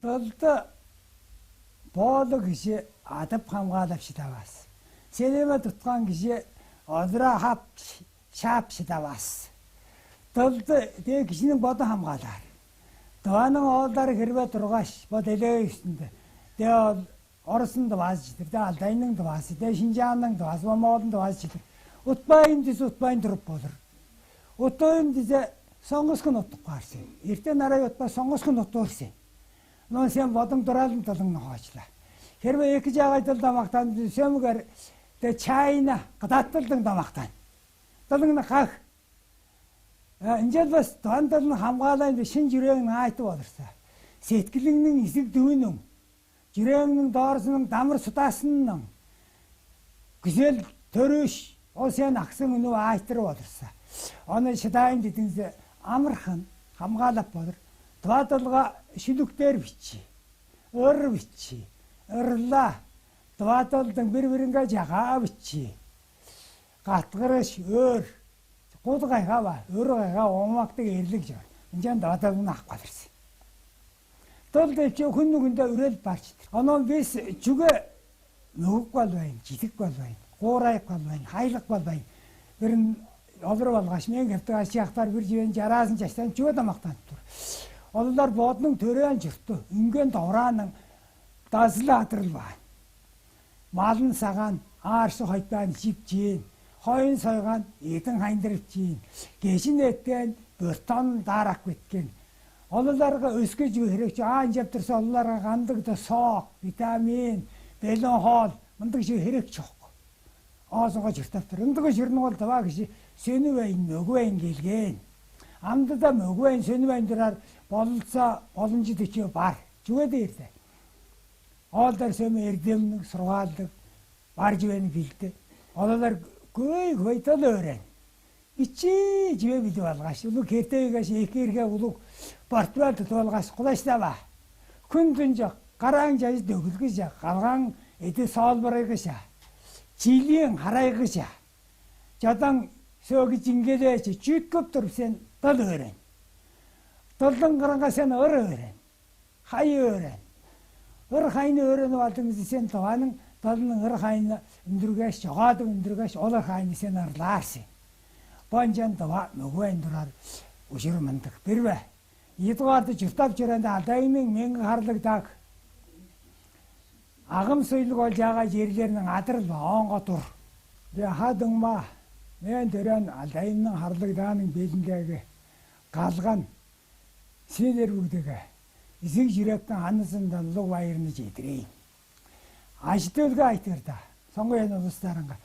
Dalda boğulu kişi atıp hamgalıp davas. Seneme tutkan kişi odra hap şap davas. Dalda diye kişinin bodu hamgalar. Doğanın oğulları girbe durgaş, bu deli üstünde. De orasının da vazgeçtir, de Altay'ın da vazgeçtir, de Şincan'ın da vazgeçtir, Moğol'un da vazgeçtir. Utbayın dizi utbayın durup olur. Utbayın dizi sonğuz gün uttuk varsa. Erten araya utba sonğuz gün uttu olsa. Non sen bodun duralım dalını hoşla. Herbe iki cağay damaktan sömüger de çayına kıdattırdın damaktan. Dalını kalk. İnce bas doğan dalını hamgalayınca şin yüreğin aytı olursa. Setkilinin isik düğünün, yüreğinin doğrusunun damır sutasının güzel törüş, o sen aksın ünü aytırı olursa. Onu şıdayın dedinse amırkın hamgalap olur. Dıvatılga şülükler bitçi, ır bitçi, ırla, dıvatılдың bir-birine jağa bitçi. Qatkırış, ör, kudu qayga var, ör qayga olmaktık erlik var. Oncan dıvatılgın akbalırsın. Dılda eki күнді үреліп барчыдыр. Onun biz жүге мөгіп қалбайын, житік қалбайын, қорайып қалбайын, хайлық қалбайын. Бірін олырып алғаш, мен кепті ашияқтар бір жүйен жарасын жастан жүге тамақтанып тұр. Олар бодының төрен жұртты, үнген даураның дазылы атырылбайын. Малын саған, арсы қайтпайын жип жейін, қойын сойған, етін қайындырып жейін, кешін еткен, бөрттан дарақ кеткен. Оларға өске жүгі керек жу, жеп тұрса оларға қандықты соқ, витамин, белон хол, мұндық жүгі керек жоқ. Азыға жүртап тұр. Үндігі жүрінің ол таба кіші сөнібәйін, мөгібәйін келген. Амды да мөгібәйін, сөнібәйін тұрар, болылса, олынжы дүкеу бар. Жүге дейірді. Олдар сөмі ердемнің, сұрғалдық, бар жүбені білді. Олар көй тал өрен. Ичи жүбе білді алғаш. Ұлы кертегі кәші екерге ұлық портуал тұтып алғаш құлашта ба. Күн жоқ, қараң жайыз дөгілгі жақ, қалған еті сал барайғы жа. Чилиң харайғы жа. Жадан сөгі жингеде жүйт көп тұрып сен дал өрен. Далдың қырыңға сен ыр өрен. Хай өрен. Ыр хайны өрені алдыңызды сен туғаның далының ыр хайны үндіргәш, жоғады үндіргәш, олар хайны сен ырларсың. Бонжан туға мөгуәйін тұрар ұшыр мұндық бірбе. Етуарды жүртап жүренде Алтайының менгі қарлықтақ. Ағым сөйлік ол жаға жерлерінің атырылба, оңға тұр. Хадың ма, мен төрен Алтайының қарлықтағының беліндегі қалған сенер бүгдігі. Ізік жүректің анысында ұлық байырыны жетірейін. Ашты өлгі айтырда, соңғы ең ұлыстарыңға.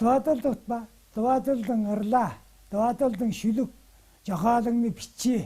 Дуатылды ұтпа, дуатылдың ырла, дуатылдың шүлік, жоғалыңны бітчі.